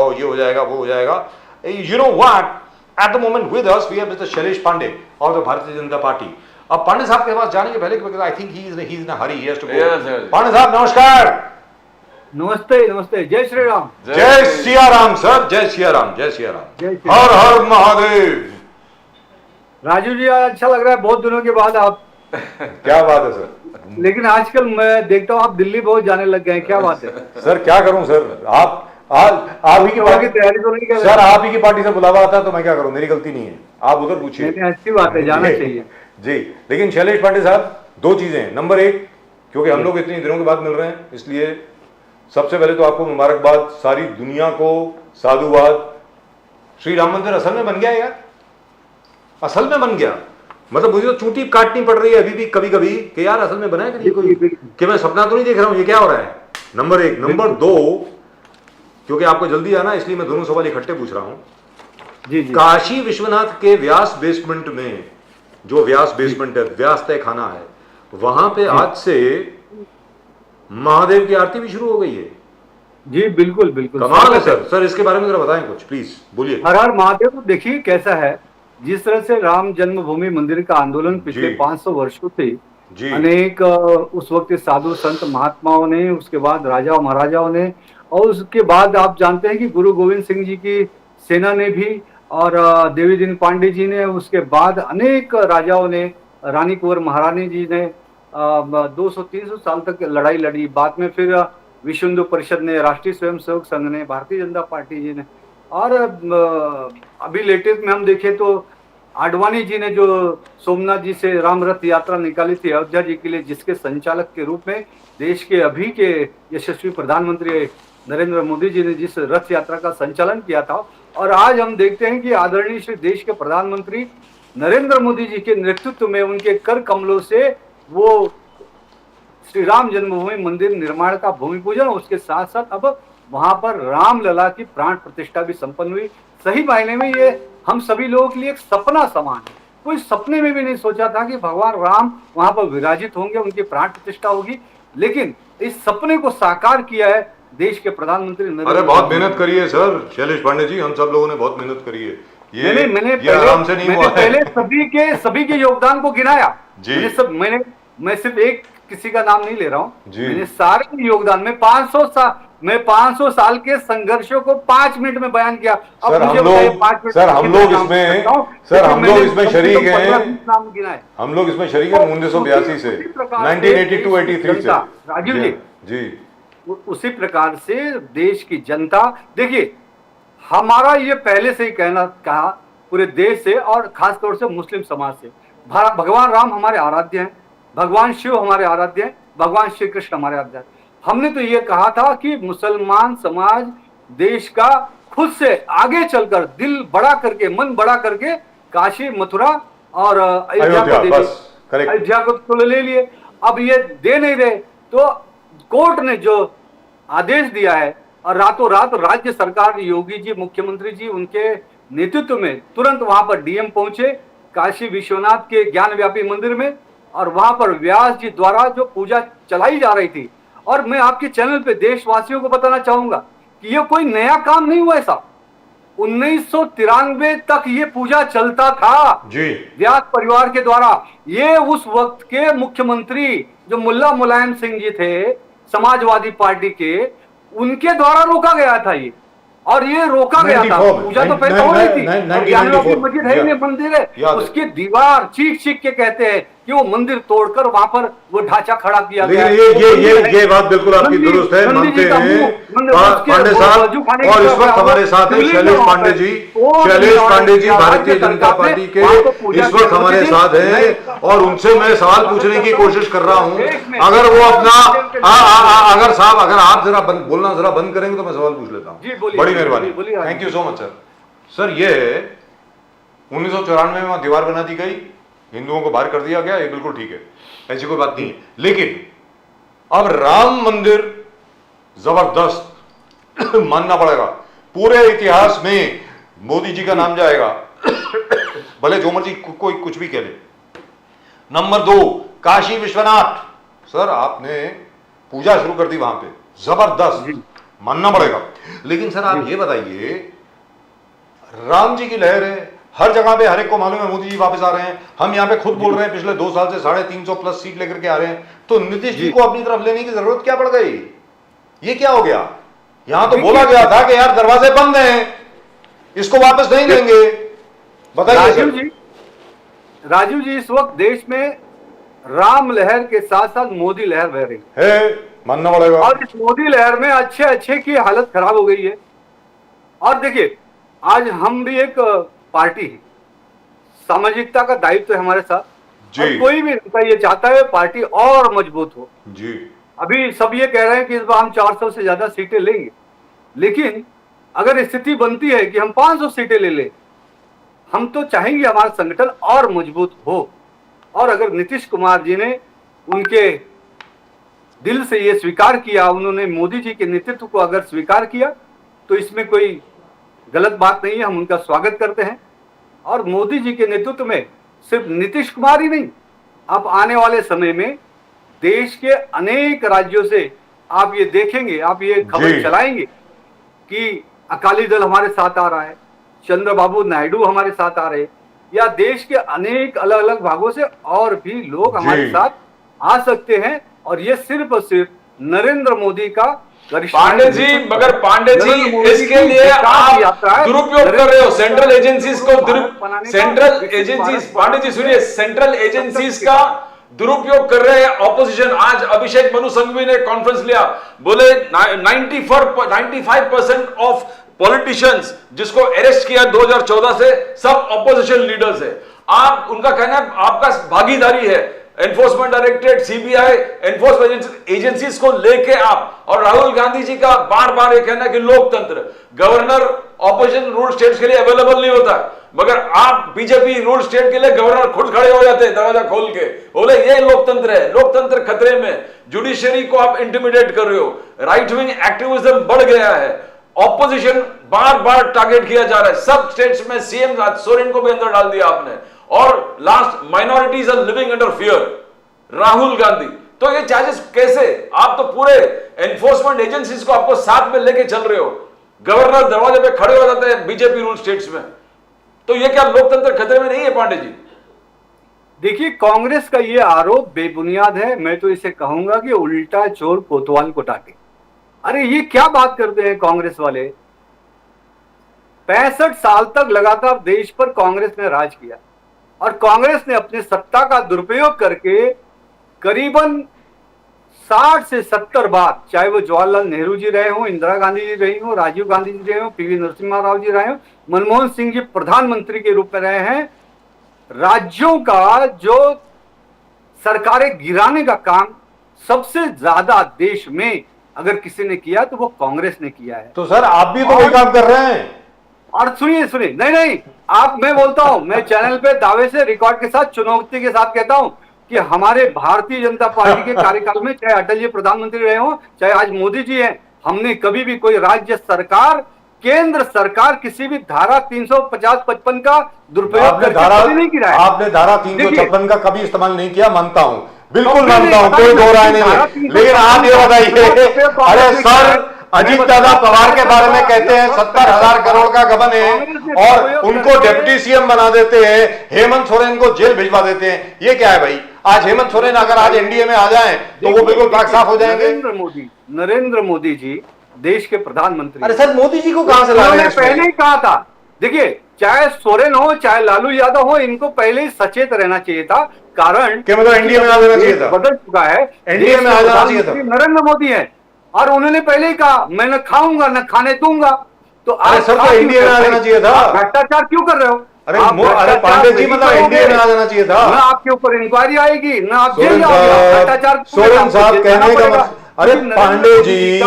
ये हो जाएगा, वो हो जाएगा. You know what? At the moment with us, we have Mr. Shailesh Pandey of the Bharatiya Janata Party. अब पांडे साहब के पास जाने के पहले, because I think he's in a hurry, he has to go. Yes. Pandey साहब नमस्कार. नमस्ते नमस्ते. जय श्री राम. जय सिया राम सर. जय सिया राम. जय सिया राम. हर हर महादेव. राजू जी, आज अच्छा लग रहा है बहुत दिनों के बाद आप. क्या बात है सर. लेकिन आजकल मैं देखता हूँ आप दिल्ली बहुत जाने लग गए हैं, क्या बात है? सर क्या करूं सर, आप ही की की तैयारी तो नहीं कर रहे सर, आप ही की पार्टी से बुलावा आता है तो मैं क्या करूं, मेरी गलती नहीं है, आप उधर पूछिए. अच्छी बात है, जाना चाहिए जी. लेकिन शैलेश पांडे साहब, दो चीजें हैं. नंबर एक, क्योंकि हम लोग इतने दिनों के बाद मिल रहे हैं, इसलिए सबसे पहले तो आपको मुबारकबाद, सारी दुनिया को साधुवाद. श्री राम मंदिर असल में बन गया यार, असल में बन गया. मतलब मुझे तो चूंटी काटनी पड़ रही है अभी भी कभी कभी कि यार असल में बना है कि कोई, कि मैं सपना तो नहीं देख रहा हूं, ये क्या हो रहा है. नंबर एक. नंबर दो, क्योंकि आपको जल्दी आना इसलिए मैं दोनों सवाल इकट्ठे पूछ रहा हूं. जी जी. काशी विश्वनाथ के व्यास बेसमेंट में, जो व्यास बेसमेंट है, व्यास तय खाना है, वहां पे आज से महादेव की आरती भी शुरू हो गई है. जी बिल्कुल बिल्कुल. कमाल है सर. सर इसके बारे में जरा बताएं कुछ प्लीज, बोलिए. हर हर महादेव. देखिए कैसा है, जिस तरह से राम जन्मभूमि मंदिर का आंदोलन पिछले 500 वर्षों से अनेक उस वक्त साधु संत महात्माओं ने, उसके बाद राजा महाराजाओं ने, और उसके बाद आप जानते हैं कि गुरु गोविंद सिंह जी की सेना ने भी, और देवी दीन पांडे जी ने, उसके बाद अनेक राजाओं ने, रानी कुंवर महारानी जी ने 200-300 साल तक लड़ाई लड़ी. बाद में फिर विश्व हिंदू परिषद ने, राष्ट्रीय स्वयंसेवक संघ ने, भारतीय जनता पार्टी जी ने, और अभी लेटेस्ट में हम देखें तो आडवाणी जी ने जो सोमनाथ जी से राम रथ यात्रा निकाली थी अयोध्या जी के लिए, जिसके संचालक के रूप में देश के अभी के यशस्वी प्रधानमंत्री नरेंद्र मोदी जी ने जिस रथ यात्रा का संचालन किया था, और आज हम देखते हैं कि आदरणीय श्री देश के प्रधानमंत्री नरेंद्र मोदी जी के नेतृत्व में, उनके कर कमलों से वो श्री राम जन्मभूमि मंदिर निर्माण का भूमि पूजन, उसके साथ साथ अब वहां पर रामलला की प्राण प्रतिष्ठा भी संपन्न हुई. सही मायने में ये हम सभी लोगों के लिए एक सपना समान है. कोई सपने में भी नहीं सोचा था कि भगवान राम वहां पर विराजित होंगे, उनकी प्राण प्रतिष्ठा होगी, लेकिन इस सपने को साकार किया है देश के प्रधानमंत्री नरेंद्र. अरे बहुत मेहनत करी है सर शैलेश पांडे जी, हम सब लोगों ने बहुत मेहनत करी है. मैंने आराम से नहीं हुआ है. पहले सभी के योगदान को गिनाया जी. मैं सिर्फ एक किसी का नाम नहीं ले रहा हूँ, मैंने सारे योगदान में 500 साल के संघर्षों को 5 मिनट में बयान किया. सर हम लोग इसमें शरीक हैं. हम लोग इसमें शरीक हैं 1982 से, 1982-83 से. राजीव जी. उसी प्रकार से देश की जनता, देखिए हमारा ये पहले से ही कहा पूरे देश से और खास तौर से मुस्लिम समाज से, भगवान राम हमारे आराध्य हैं, भगवान शिव हमारे आराध्य हैं, भगवान श्री कृष्ण हमारे आराध्य हैं. हमने तो ये कहा था कि मुसलमान समाज देश का खुद से आगे चलकर दिल बड़ा करके, मन बड़ा करके काशी, मथुरा और अयोध्या को तो ले लिए. अब ये दे नहीं रहे तो कोर्ट ने जो आदेश दिया है, और रातों रात राज्य सरकार, योगी जी मुख्यमंत्री जी, उनके नेतृत्व में तुरंत वहां पर डीएम पहुंचे काशी विश्वनाथ के ज्ञान व्यापी मंदिर में, और वहां पर व्यास जी द्वारा जो पूजा चलाई जा रही थी. और मैं आपके चैनल पे देशवासियों को बताना चाहूंगा कि ये कोई नया काम नहीं हुआ है साहब, 1993 तक ये पूजा चलता था जी. व्यास परिवार के द्वारा. ये उस वक्त के मुख्यमंत्री जो मुल्ला मुलायम सिंह जी थे समाजवादी पार्टी के, उनके द्वारा रोका गया था ये, और ये रोका गया था. पूजा तो पहले हो रही थी, मस्जिद है, ये मंदिर है, उसकी दीवार चीख के कहते हैं कि वो मंदिर तोड़कर वहां पर वो ढांचा खड़ा किया गया. ये बात बिल्कुल आपकी दुरुस्त है, मानते हैं पांडे साहब. और इस वक्त हमारे साथ हैं शैलेश पांडे जी. शैलेश पांडे जी भारतीय जनता पार्टी के इस वक्त हमारे साथ हैं, और उनसे मैं सवाल पूछने की कोशिश कर रहा हूं. अगर वो अपना अगर आप जरा बोलना जरा बंद करेंगे तो मैं सवाल पूछ लेता हूँ. बड़ी मेहरबानी, thank you so much sir. Sir ये 1994 में दीवार बना दी गई, हिंदुओं को बाहर कर दिया गया, ये बिल्कुल ठीक है, ऐसी कोई बात नहीं है. लेकिन अब राम मंदिर जबरदस्त मानना पड़ेगा, पूरे इतिहास में मोदी जी का नाम जाएगा, भले जो मर्जी कोई कुछ भी कह ले. नंबर 2 काशी विश्वनाथ. सर आपने पूजा शुरू कर दी वहां पे, जबरदस्त. मानना पड़ेगा। लेकिन सर आप ये बताइए, राम जी की लहर है हर जगह पे, हर एक को मालूम है मोदी जी वापस आ रहे हैं, हम यहाँ पे खुद बोल रहे हैं पिछले 2 साल से 350 प्लस सीट लेकर के आ रहे हैं, तो नीतीश जी को अपनी तरफ लेने की जरूरत क्या पड़ गई? ये क्या हो गया? यहां तो बोला गया था कि यार दरवाजे बंद हैं, इसको वापस नहीं लेंगे। बताइए राजू जी, इस वक्त देश में राम लहर के साथ साथ मोदी लहर बह रही है, मानना पड़ेगा। और इस मोदी लहर में अच्छे अच्छे की हालत खराब हो गई है। और देखिए, आज हम भी एक पार्टी है, सामाजिकता का दायित्व है हमारे साथ, और कोई भी नेता ये चाहता है पार्टी और मजबूत हो जी। अभी सब ये कह रहे हैं कि इस बार हम 400 से ज्यादा सीटें लेंगे, लेकिन अगर स्थिति बनती है कि हम 500 सीटें ले लें, हम तो चाहेंगे हमारा संगठन और मजबूत हो। और अगर नीतीश कुमार जी ने उनके दिल से ये स्वीकार किया, उन्होंने मोदी जी के नेतृत्व को अगर स्वीकार किया, तो इसमें कोई गलत बात नहीं है, हम उनका स्वागत करते हैं। और मोदी जी के नेतृत्व में सिर्फ नीतीश कुमार ही नहीं, अब आने वाले समय में देश के अनेक राज्यों से आप ये देखेंगे, आप ये खबर चलाएंगे कि अकाली दल हमारे साथ आ रहा है, चंद्रबाबू नायडू हमारे साथ आ रहे हैं, या देश के अनेक अलग अलग भागों से और भी लोग हमारे साथ आ सकते हैं। और ये सिर्फ और सिर्फ नरेंद्र मोदी का पांडे जी, मगर पांडे जी इसके लिए आप दुरुपयोग कर रहे हो सेंट्रल एजेंसीज को। सेंट्रल एजेंसीज, पांडे जी सुनिए, सेंट्रल एजेंसीज का दुरुपयोग कर रहे हैं ऑपोजिशन। आज अभिषेक मनु संघवी ने कॉन्फ्रेंस लिया, बोले 95% ऑफ पॉलिटिशियंस जिसको अरेस्ट किया 2014 से सब ऑपोजिशन लीडर्स है। आप उनका कहना है आपका भागीदारी है, enforcement directorate, CBI, enforcement agencies को लेके आप, और राहुल गांधी जी का बार बार ये कहना है कि लोकतंत्र, गवर्नर ऑपोजिशन रूल स्टेट्स के लिए अवेलेबल नहीं होता, मगर आप बीजेपी रूल स्टेट के लिए गवर्नर खुद खड़े हो जाते हैं दरवाजा खोल के, बोले ये लोकतंत्र है, लोकतंत्र खतरे में, जुडिशरी को आप इंटिमिडेट कर रहे हो, राइट विंग एक्टिविज्म बढ़ गया है, ऑपोजिशन बार बार टारगेट किया जा रहा है सब स्टेट्स में। सीएम सोरेन को भी अंदर डाल दिया आपने, और last minorities are living under fear, Rahul Gandhi. तो ये चार्जेस कैसे? आप तो पूरे एनफोर्समेंट एजेंसीज को आपको साथ में लेके चल रहे हो, गवर्नर दरवाजे पे खड़े हो जाते हैं बीजेपी रूल स्टेट्स में, तो ये क्या लोकतंत्र खतरे में नहीं है पांडे जी? देखिए, कांग्रेस का ये आरोप बेबुनियाद है। मैं तो इसे कहूंगा कि उल्टा चोर कोतवाल को डांटे। अरे ये क्या बात करते हैं कांग्रेस वाले? 65 साल तक लगातार देश पर कांग्रेस ने राज किया, और कांग्रेस ने अपनी सत्ता का दुरुपयोग करके करीबन 60 से 70 बार, चाहे वो जवाहरलाल नेहरू जी रहे हों, इंदिरा गांधी जी रही हों, राजीव गांधी जी रहे हों, पीवी नरसिम्हा राव जी रहे हों, मनमोहन सिंह जी प्रधानमंत्री के रूप में रहे हैं, राज्यों का जो सरकारें गिराने का काम सबसे ज्यादा देश में अगर किसी ने किया तो वो कांग्रेस ने किया है। तो सर आप भी तो वही काम कर रहे हैं। और सुनिए, नहीं, आप, मैं बोलता हूं, मैं चैनल पे दावे से, रिकॉर्ड के साथ, चुनौती के साथ कहता हूं कि हमारे भारतीय जनता पार्टी के कार्यकाल में, चाहे अटल जी प्रधानमंत्री रहे हो, चाहे आज मोदी जी हैं, हमने कभी भी कोई राज्य सरकार, केंद्र सरकार किसी भी धारा 350-55 का दुरुपयोग करके नहीं किया है। आपने धारा 356 का कभी इस्तेमाल नहीं किया, मानता हूं, बिल्कुल मानता हूं, कोई दो राय नहीं है। लेकिन आप ये बताइए, अरे सर अजीत दादा पवार के बारे में कहते हैं 70,000 करोड़ का गबन है, और उनको डिप्टी सीएम बना देते हैं, हेमंत सोरेन को जेल भिजवा देते हैं। ये क्या है भाई? आज हेमंत सोरेन अगर आज एनडीए में आ जाएं तो वो बिल्कुल पाक साफ हो जाएंगे। नरेंद्र मोदी जी देश के प्रधानमंत्री। अरे सर मोदी जी को कहां से ला रहे हैं? पहले ही कहा था, देखिए, चाहे सोरेन हो चाहे लालू यादव हो, इनको पहले ही सचेत रहना चाहिए था, कारण कि मतलब एनडीए में आ जाना चाहिए था, बदल चुका है, एनडीए में आ जाना चाहिए था। नरेंद्र मोदी है, और उन्होंने पहले ही कहा मैं न खाऊंगा न खाने दूंगा। तो आज सर तो एनडीए में आ जाना चाहिए था। भ्रष्टाचार क्यों कर रहे हो? अरे पांडे जी, मतलब एनडीए में आ जाना चाहिए था। न आपके ऊपर इंक्वायरी आएगी, न आप जेल जाओगे। भ्रष्टाचार सोरेन साहब कहने का मतलब, अरे पांडे जी,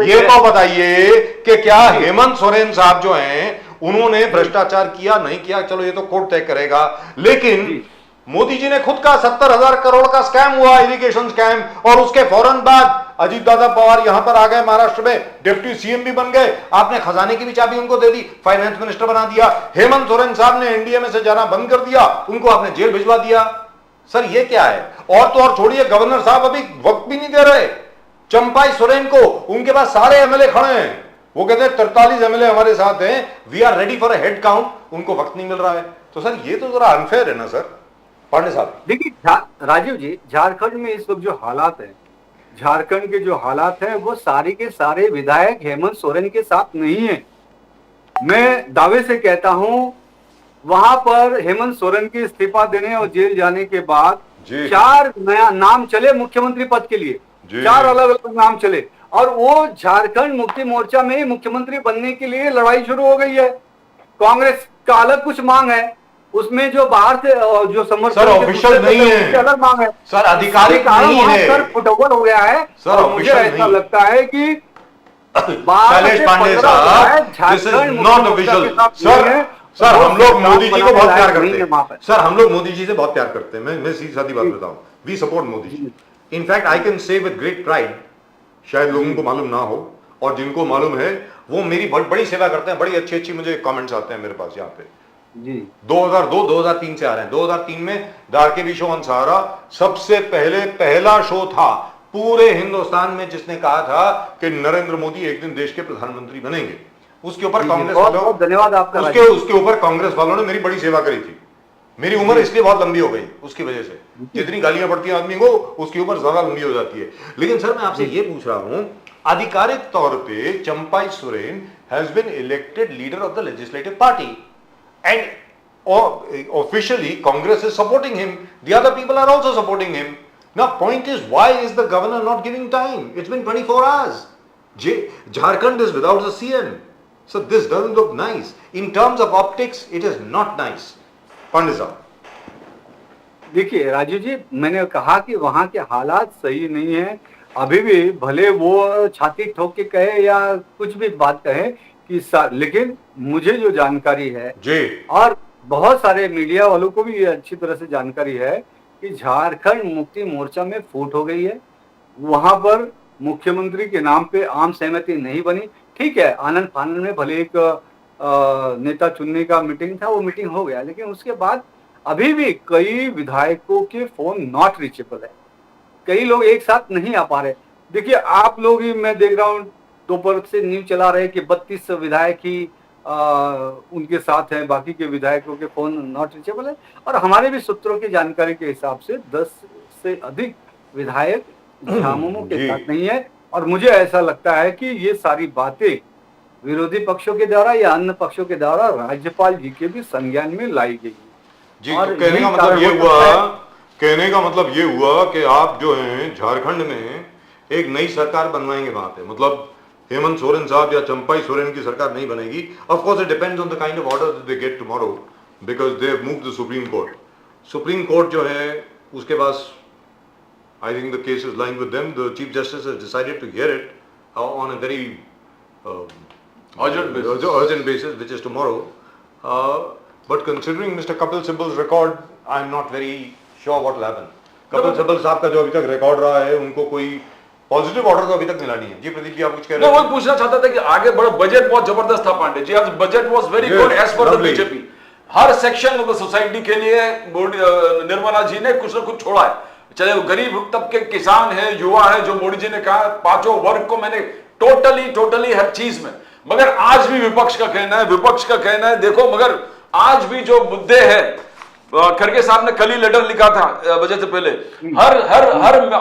ये तो बताइए कि क्या हेमंत सोरेन साहब जो हैं उन्होंने भ्रष्टाचार किया नहीं किया, चलो ये तो कोर्ट तय करेगा, लेकिन मोदी जी ने खुद का 70,000 करोड़ का स्कैम हुआ, इरिगेशन स्कैम, और उसके फौरन बाद अजीत दादा पवार यहां पर आ गए, महाराष्ट्र में डिप्टी सीएम भी बन गए, आपने खजाने की भी चाबी उनको दे दी, फाइनेंस मिनिस्टर बना दिया। हेमंत सोरेन साहब ने एनडीए में से जाना बंद कर दिया, उनको आपने जेल भिजवा दिया। सर ये क्या है? और तो और छोड़िए, गवर्नर साहब अभी वक्त भी नहीं दे रहे, चंपाई सोरेन को, उनके पास सारे एमएलए खड़े हैं, वो कहते हैं 43 एमएलए हमारे साथ हैं, we are ready for a head count, उनको वक्त नहीं मिल रहा है। तो सर ये तो जरा अनफेयर है ना सर। पांडे साहब देखिए राजीव जी, झारखंड में इस वक्त जो हालात हैं, झारखंड के जो हालात हैं वो सारे के सारे विधायक हेमंत सोरेन के साथ नहीं है। मैं दावे से कहता हूं, वहां पर हेमंत सोरेन के इस्तीफा देने और जेल जाने के बाद 4 नया नाम चले मुख्यमंत्री पद के लिए, 4 अलग अलग नाम चले, और वो झारखंड मुक्ति मोर्चा में मुख्यमंत्री बनने के लिए लड़ाई शुरू हो गई है। कांग्रेस का अलग कुछ मांग है, उसमें जो बाहर से जो समर्थन ऑफिशियल नहीं है, अलग मांग है सर, आधिकारिक नहीं है सर, फुटबॉल हो गया है सर। मुझे ऐसा लगता है कि शैलेश पांडे साहब, this is not official sir. Sir हम लोग मोदी जी को बहुत प्यार करते हैं सर, हम लोग मोदी जी से बहुत प्यार करते हैं। मैं सीधी सादी बात बताऊं, we support Modi ji. In fact I can say with great pride, शायद लोगों को मालूम ना हो, और जिनको मालूम है वो मेरी बड़ी सेवा करते हैं, बड़ी अच्छी अच्छी मुझे कमेंट्स आते हैं मेरे पास यहाँ पे जी। 2002-2003 से आ रहे हैं। 2003 में दारकेवी शो ऑन सहारा सबसे पहला शो था पूरे हिंदुस्तान में जिसने कहा था कि नरेंद्र मोदी एक दिन देश के प्रधानमंत्री बनेंगे। उसके ऊपर कांग्रेस वालों, धन्यवाद आपका, उसके ऊपर कांग्रेस वालों ने मेरी बड़ी सेवा करी थी। मेरी उम्र इसलिए बहुत लंबी हो गई उसकी वजह से, जितनी गालियां पड़ती हैं आदमी को उसकी उम्र ज्यादा लंबी हो जाती है। लेकिन सर मैं आपसे ये पूछ रहा हूं, आधिकारिक तौर पे Champai Soren has been elected leader of the legislative party and officially Congress is supporting him, the other people are also supporting him. Now point is, why is the governor not giving time? It's been 24 hours. Jharkhand is without the CM, so this doesn't look nice. In terms of optics, it is not nice. Pandit साहब देखिए राजू जी, मैंने कहा कि वहां के हालात सही नहीं है अभी भी, भले वो छाती ठोक के कहे या कुछ भी बात कहे लेकिन मुझे जो जानकारी है जी, और बहुत सारे मीडिया वालों को भी ये अच्छी तरह से जानकारी है कि झारखंड मुक्ति मोर्चा में फूट हो गई है। वहां पर मुख्यमंत्री के नाम पे आम सहमति नहीं बनी। ठीक है, आनंद फानंद में भले एक नेता चुनने का मीटिंग था, वो मीटिंग हो गया, लेकिन उसके बाद अभी भी कई विधायकों के फोन नॉट रीचेबल है, कई लोग एक साथ नहीं आ पा रहे। देखिए आप लोग ही, मैं देख रहा हूँ दोपहर से न्यूज चला रहे कि 32 विधायक ही उनके साथ हैं, बाकी के विधायकों के फोन नॉट रीचेबल है। और हमारे भी सूत्रों की जानकारी के हिसाब से 10 से अधिक विधायक झामुमो के साथ नहीं है। और मुझे ऐसा लगता है कि ये सारी बातें विरोधी पक्षों के द्वारा या अन्य पक्षों के द्वारा राज्यपाल जी के भी संज्ञान में लाई गई जी। और तो कहने का मतलब ये हुआ कि आप जो हैं झारखंड में एक नई सरकार बनवाएंगे वहां पे, मतलब हेमंत सोरेन साहब या चंपाई सोरेन की सरकार नहीं बनेगी। Of course it depends on the kind of order that they get tomorrow, because they have moved the Supreme Court. Supreme Court जो है उसके पास, I think the case is lying with them, the chief justice has decided to hear it on a very urgent basis, which is tomorrow. But considering Mr. Kapil Sibal's record, I am not very sure what will happen. Kapil Sibal साहब का जो अभी तक record रहा है, उनको कोई positive order तो अभी तक मिला नहीं है। जी प्रदीप जी, आप कुछ कह रहे हैं? मैं पूछना चाहता था कि आगे बड़ा बजट बहुत जबरदस्त था पांडे जी, आज budget was very good as per the BJP. हर सेक्शन ऑफ द सोसाइटी के लिए निर्मला जी ने कुछ न कुछ छोड़ा है, चाहे वो गरीब तबके, किसान है, युवा है, जो मोदी जी ने कहा पांचों वर्ग को मैंने टोटली हर चीज में। मगर आज भी विपक्ष का कहना है देखो, मगर आज भी जो मुद्दे हैं, खड़गे साहब ने कल ही लेटर लिखा था बजट से पहले,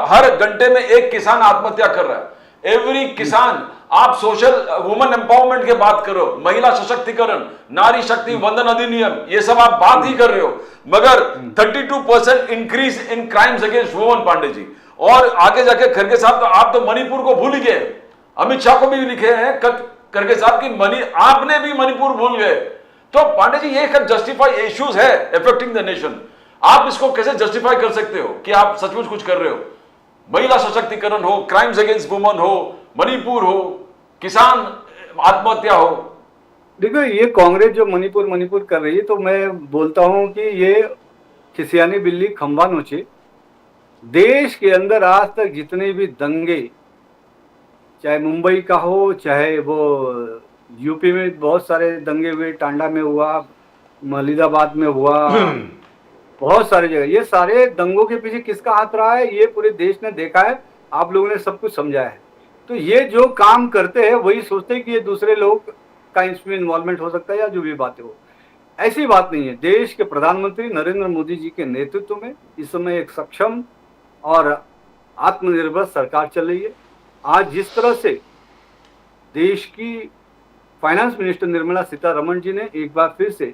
हर घंटे में एक किसान आत्महत्या कर रहा है। एवरी किसान, आप सोशल वुमेन एम्पावरमेंट की बात करो, महिला सशक्तिकरण, नारी शक्ति वंदन अधिनियम, ये सब आप बात ही कर रहे हो, मगर 32% increase in crimes against women Pandey ji. और आगे जाके खड़गे साहब, तो आप तो मणिपुर को भूल गए, अमित शाह को भी लिखे हैं खड़गे साहब की आपने भी मणिपुर भूल गए। तो पांडे जी ये जस्टिफाई इश्यूज है अफेक्टिंग द नेशन, आप इसको कैसे जस्टिफाई कर सकते हो कि आप सचमुच कुछ कर रहे हो? महिला सशक्तिकरण हो, क्राइम्स अगेंस्ट वुमेन हो, मणिपुर हो, किसान आत्महत्या हो। देखो ये कांग्रेस जो मणिपुर कर रही है, तो मैं बोलता हूं कि ये खिसियानी बिल्ली खंबा नोचे। देश के अंदर आज तक जितने भी दंगे, चाहे मुंबई का हो, चाहे वो यूपी में बहुत सारे दंगे हुए, टांडा में हुआ, मलिदाबाद में हुआ, बहुत सारी जगह, ये सारे दंगों के पीछे किसका हाथ रहा है, ये पूरे देश ने देखा है। आप लोगों ने सब कुछ समझाया है। तो ये जो काम करते हैं वही सोचते हैं कि ये दूसरे लोग का इसमें इन्वॉल्वमेंट हो सकता है या जो भी बातें हो। ऐसी बात नहीं है। देश के प्रधानमंत्री नरेंद्र मोदी जी के नेतृत्व में इस समय एक सक्षम और आत्मनिर्भर सरकार चल रही है। आज जिस तरह से देश की फाइनेंस मिनिस्टर निर्मला सीतारमण जी ने एक बार फिर से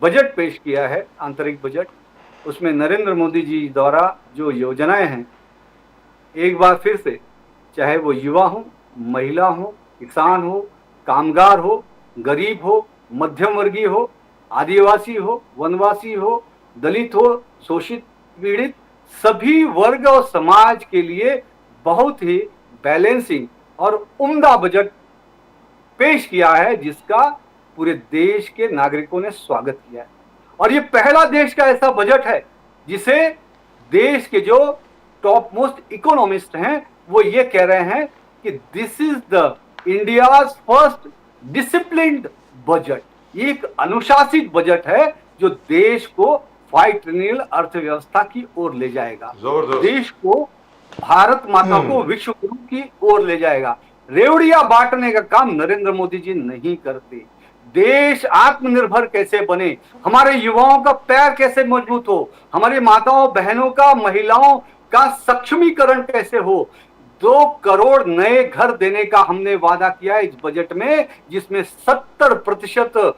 बजट पेश किया है, आंतरिक बजट, उसमें नरेंद्र मोदी जी द्वारा जो योजनाएं हैं, एक बार फिर से, चाहे वो युवा हो, महिला हो, किसान हो, कामगार हो, गरीब हो, मध्यम वर्गीय हो, आदिवासी हो, वनवासी हो, दलित हो, शोषित, पीड़ित, सभी वर्ग और समाज के लिए बहुत ही बैलेंसिंग और उम्दा बजट पेश किया है, जिसका पूरे देश के नागरिकों ने स्वागत किया है। और ये पहला देश का ऐसा बजट है जिसे देश के जो टॉप मोस्ट इकोनॉमिस्ट हैं वो ये कह रहे हैं कि this is the India's first disciplined budget. ये एक अनुशासित बजट है जो देश को 5 ट्रिलियन अर्थव्यवस्था की ओर ले जाएगा, जबरदस्त। देश को, भारत माता को विश्व गुरु की ओर ले जाएगा। रेवड़िया बांटने का काम नरेंद्र मोदी जी नहीं करते। देश आत्मनिर्भर कैसे बने, हमारे युवाओं का पैर कैसे मजबूत हो, हमारी माताओं बहनों का, महिलाओं का सक्षमीकरण कैसे हो, 2 करोड़ नए घर देने का हमने वादा किया है इस बजट में, जिसमें 70%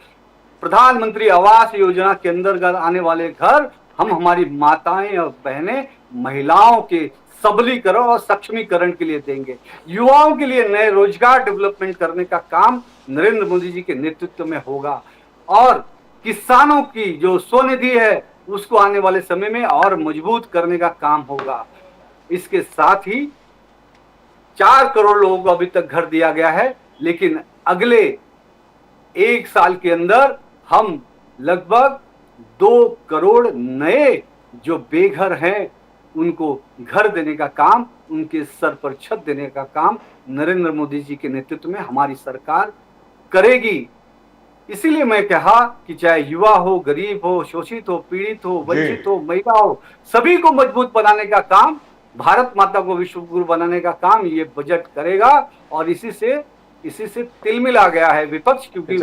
प्रधानमंत्री आवास योजना के अंतर्गत आने वाले घर हम हमारी माताएं और बहनें, महिलाओं के सबलीकरण और सक्षमीकरण के लिए देंगे। युवाओं के लिए नए रोजगार डेवलपमेंट करने का काम नरेंद्र मोदी जी के नेतृत्व में होगा। और किसानों की जो स्वनिधि है उसको आने वाले समय में और मजबूत करने का काम होगा। इसके साथ ही 4 करोड़ लोगों को अभी तक घर दिया गया है, लेकिन अगले 1 साल के अंदर हम लगभग 2 करोड़ नए जो बेघर हैं उनको घर देने का काम, उनके सर पर छत देने का काम नरेंद्र मोदी जी के नेतृत्व में हमारी सरकार करेगी। इसीलिए मैं कहा कि चाहे युवा हो, गरीब हो, शोषित हो, पीड़ित हो, वंचित हो, महिला हो, सभी को मजबूत बनाने का काम, भारत माता को विश्व गुरु बनाने का काम ये बजट करेगा। और इसी से तिलमिला गया है विपक्ष, क्योंकि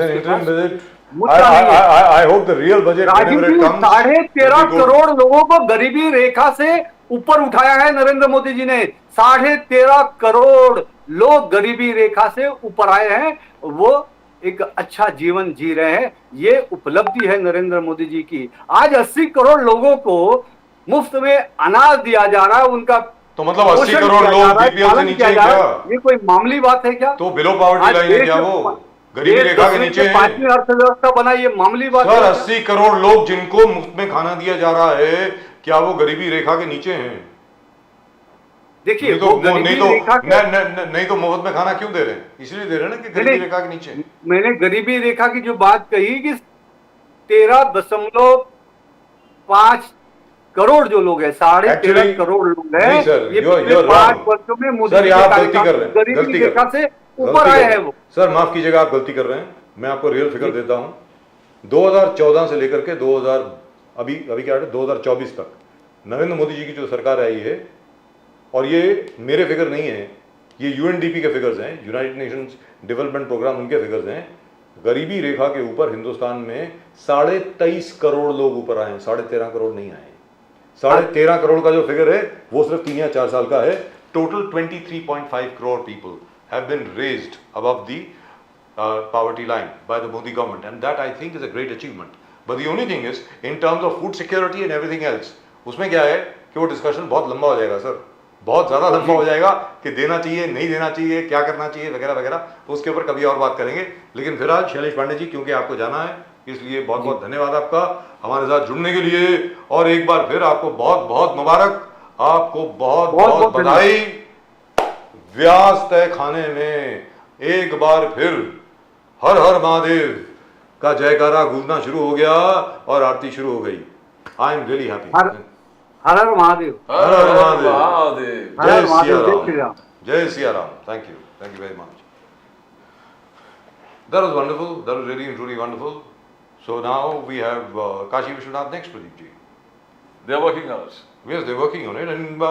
I hope the real budget whenever it comes 13.5 crore लोगों को गरीबी रेखा से ऊपर उठाया है नरेंद्र मोदी जी ने। 13.5 करोड़ लोग गरीबी रेखा से ऊपर आए हैं, वो एक अच्छा जीवन जी रहे हैं। ये उपलब्धि है नरेंद्र मोदी जी की। आज 80 करोड़ लोगों को मुफ्त में अनाज दिया जा रहा है, उनका तो मतलब 80 करोड़ लोग बीपीएल से नीचे हैं क्या? ये कोई मामूली बात है क्या? तो बिलो पॉवर्टी लाइन है क्या वो? गरीबी रेखा के नीचे हैं। 5वीं अर्थव्यवस्था बना, ये मामूली बात सर 80 करोड़ लोग जिनको मुफ्त में खाना दिया जा रहा है, क्या वो गरीबी रेखा के नीचे हैं? देखिए नहीं तो मुफ्त में खाना क्यों दे रहे हैं? इसलिए दे रहे हैं ना कि गरीबी रेखा के नीचे। मैंने गरीबी रेखा की जो बात कही कि 13.5 करोड़ जो लोग हैं, 13.5 करोड़ लोग हैं, ये पिछले 5 वर्षों में मोदी जी गरीबी रेखा से ऊपर आए हैं वो। सर माफ कीजिएगा, आप गलती कर रहे हैं। मैं आपको रियल फिगर देता हूं। 2014 से लेकर के अभी क्या है 2024 तक नरेंद्र मोदी जी की जो सरकार आई है, और ये मेरे फिगर नहीं है, ये यूएनडीपी के फिगर्स हैं, यूनाइटेड नेशंस डेवलपमेंट प्रोग्राम, उनके फिगर्स हैं। गरीबी रेखा के ऊपर हिंदुस्तान में 23.5 करोड़ लोग ऊपर आए हैं, 13.5 करोड़ नहीं आए। 13.5 करोड़ का जो फिगर है वो सिर्फ 3 या 4 साल का है। Total 23.5 crore people have been raised above the poverty line by the Modi government, and that I think is a great achievement. But the only thing is, in terms of food security and everything else, उसमें क्या है कि वो discussion बहुत लंबा हो जाएगा sir, बहुत ज़्यादा लंबा हो जाएगा कि देना चाहिए, नहीं देना चाहिए, क्या करना चाहिए वगैरह वगैरह, तो उसके ऊपर कभी और बात करेंगे। लेकिन फिलहाल शैलेश पांडे जी, क्योंकि आपको जाना है, इसलिए बहुत बहुत धन्यवाद आपका हमारे साथ जुड़ने के लिए। और एक बार फिर आपको बहुत बहुत मुबारक, आपको बहुत बहुत बधाई। व्यास तय खाने में एक बार फिर हर हर महादेव का जयकारा गूंजना शुरू हो गया और आरती शुरू हो गई। I am really happy. हर हर महादेव, हर हर महादेव, जय सिया राम, जय Siya Ram. Thank you very much. That was wonderful. That was really and truly wonderful. So now we have Kashi Vishwanath next, Pradeep ji. They are working on it. Yes, they're working on it, and